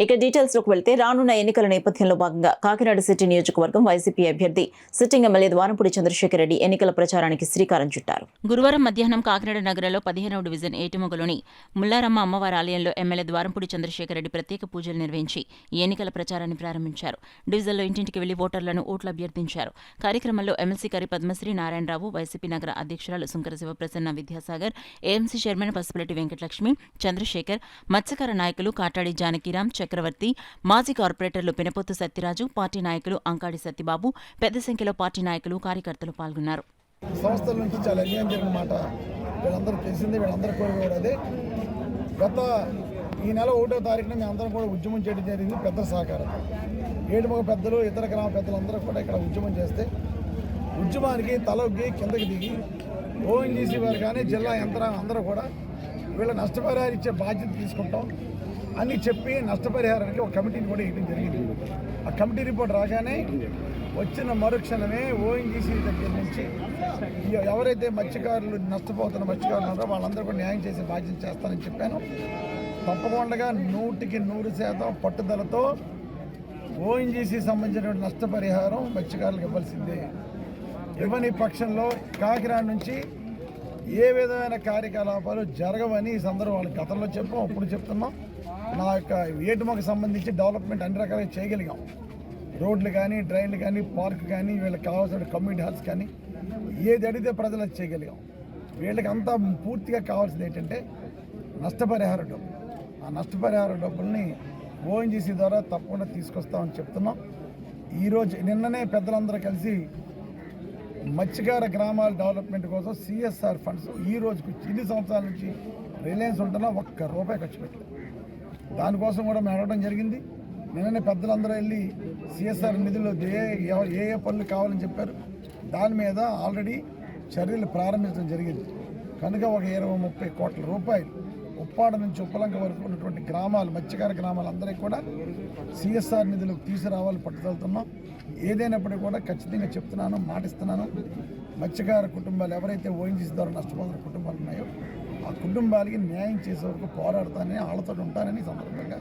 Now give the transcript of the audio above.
ఇక డీటెయిల్స్ లోకి వెళ్తే రానున్న ఎన్నికల నేపథ్యంలో భాగంగా కాకినాడ సిటీ నియోజకవర్గం వైసీపీ అభ్యర్థి సిట్టింగ్ ఎమ్మెల్యే ద్వారంపూడి చంద్రశేఖర్ రెడ్డి ఎన్నికల ప్రచారానికి శ్రీకారం చుట్టారు. గురువారం మధ్యాహ్నం కాకినాడ నగరంలో 15వ డివిజన్ ఏటిమొగలోని ముల్లారమ్మ అమ్మవారి ఆలయంలో ఎమ్మెల్యే ద్వారంపూడి చంద్రశేఖర్ రెడ్డి ప్రత్యేక పూజలు నిర్వహించి ఈ ఎన్నికల ప్రచారాన్ని ప్రారంభించారు. డివిజన్లో ఇంటింటికి వెళ్లి ఓటర్లను ఓట్లు అభ్యర్థించారు. కార్యక్రమంలో ఎమ్మెల్సీ కరి పద్మశ్రీ నారాయణరావు, వైసీపీ నగర అధ్యక్షురాలు సుంకర శివప్రసన్న విద్యాసాగర్, ఏఎంసీ చైర్మన్ పసుపులెట్టి వెంకటలక్ష్మి, చంద్రశేఖర్, మత్స్యకార నాయకులు కాటాడి జానకిరాం, చక్రవర్తి, మాజీ కార్పొరేటర్లు పినపొత్తు సత్యరాజు, పార్టీ నాయకులు అంకాడి సత్యబాబు, పెద్ద సంఖ్యలో పార్టీ నాయకులు, కార్యకర్తలు పాల్గొన్నారు. సంస్థల నుంచి చాలా అన్యాయం జరిగిన మాట వీళ్ళందరూ తెలిసిందే. వీళ్ళందరూ కూడా అదే గత ఈ నెల 1వ తారీఖున మేము అందరం కూడా ఉద్యమం చేయడం జరిగింది. పెద్ద సహకారం ఏడుమొగ పెద్దలు, ఇతర గ్రామ పెద్దలందరూ కూడా ఇక్కడ ఉద్యమం చేస్తే ఉద్యమానికి తలొగ్గి కిందకి దిగి ఓఎన్జీసీ వారు కానీ జిల్లా యంత్రాంగం అందరూ కూడా వీళ్ళ నష్టపరిహారం ఇచ్చే బాధ్యత తీసుకుంటాం అని చెప్పి నష్టపరిహారానికి ఒక కమిటీని కూడా ఇవ్వడం జరిగింది. ఆ కమిటీ రిపోర్ట్ రాగానే వచ్చిన మరుక్షణమే ఓఎన్జీసీ దగ్గర నుంచి ఎవరైతే మత్స్యకారులు నష్టపోతున్న మత్స్యకారులు ఉన్నారో వాళ్ళందరూ కూడా న్యాయం చేసే బాధ్యత చేస్తానని చెప్పాను. తప్పకుండా 100% పట్టుదలతో ఓఎన్జీసీ సంబంధించిన నష్టపరిహారం మత్స్యకారులకు ఇవ్వాల్సిందే. ఇవ్వని పక్షంలో కాకినాడ నుంచి ఏ విధమైన కార్యకలాపాలు జరగవని ఈ సందర్భం వాళ్ళకి గతంలో చెప్పాం, అప్పుడు చెప్తున్నాం. నా యొక్క ఏటుమకు సంబంధించి డెవలప్మెంట్ అన్ని రకాలుగా చేయగలిగాం. రోడ్లు కానీ, డ్రైన్లు కానీ, పార్క్ కానీ, వీళ్ళకి కావాల్సిన కమ్యూనిటీ హాల్స్ కానీ ఏది అడిగితే ప్రజలు అది చేయగలిగాం. వీళ్ళకి అంతా పూర్తిగా కావాల్సింది ఏంటంటే నష్టపరిహార డబ్బు. ఆ నష్టపరిహార డబ్బుల్ని ఓఎన్జీసీ ద్వారా తప్పకుండా తీసుకొస్తామని చెప్తున్నాం. ఈరోజు నిన్ననే పెద్దలందరూ కలిసి మత్స్యకార గ్రామాల డెవలప్మెంట్ కోసం సిఎస్ఆర్ ఫండ్స్ ఈ రోజుకు ఇన్ని సంవత్సరాల నుంచి రిలయన్స్ ఉంటున్నా ₹1 ఖర్చు పెట్టలేదు. దానికోసం కూడా మేము అడగడం జరిగింది. నిన్ననే పెద్దలందరూ వెళ్ళి సిఎస్ఆర్ నిధులు ఏ పనులు కావాలని చెప్పారు. దాని మీద ఆల్రెడీ చర్యలు ప్రారంభించడం జరిగింది. కనుక ఒక 20-30 కోట్ల రూపాయలు ఉప్పాడ నుంచి ఉప్పలంక వరకు ఉన్నటువంటి గ్రామాలు, మత్స్యకార గ్రామాలందరికీ కూడా సిఎస్ఆర్ నిధులు తీసుకురావాలి పట్టుదలుతున్నాం. ఏదైనప్పటికీ కూడా ఖచ్చితంగా చెప్తున్నాను, మాటిస్తున్నాను. మత్స్యకార కుటుంబాలు ఎవరైతే ఓఎన్జీసీ ద్వారా నష్టపోతున్న కుటుంబాలు ఉన్నాయో ఆ కుటుంబాలకి న్యాయం చేసే వరకు పోరాడతానని, వాళ్ళతో ఉంటానని సందర్భంగా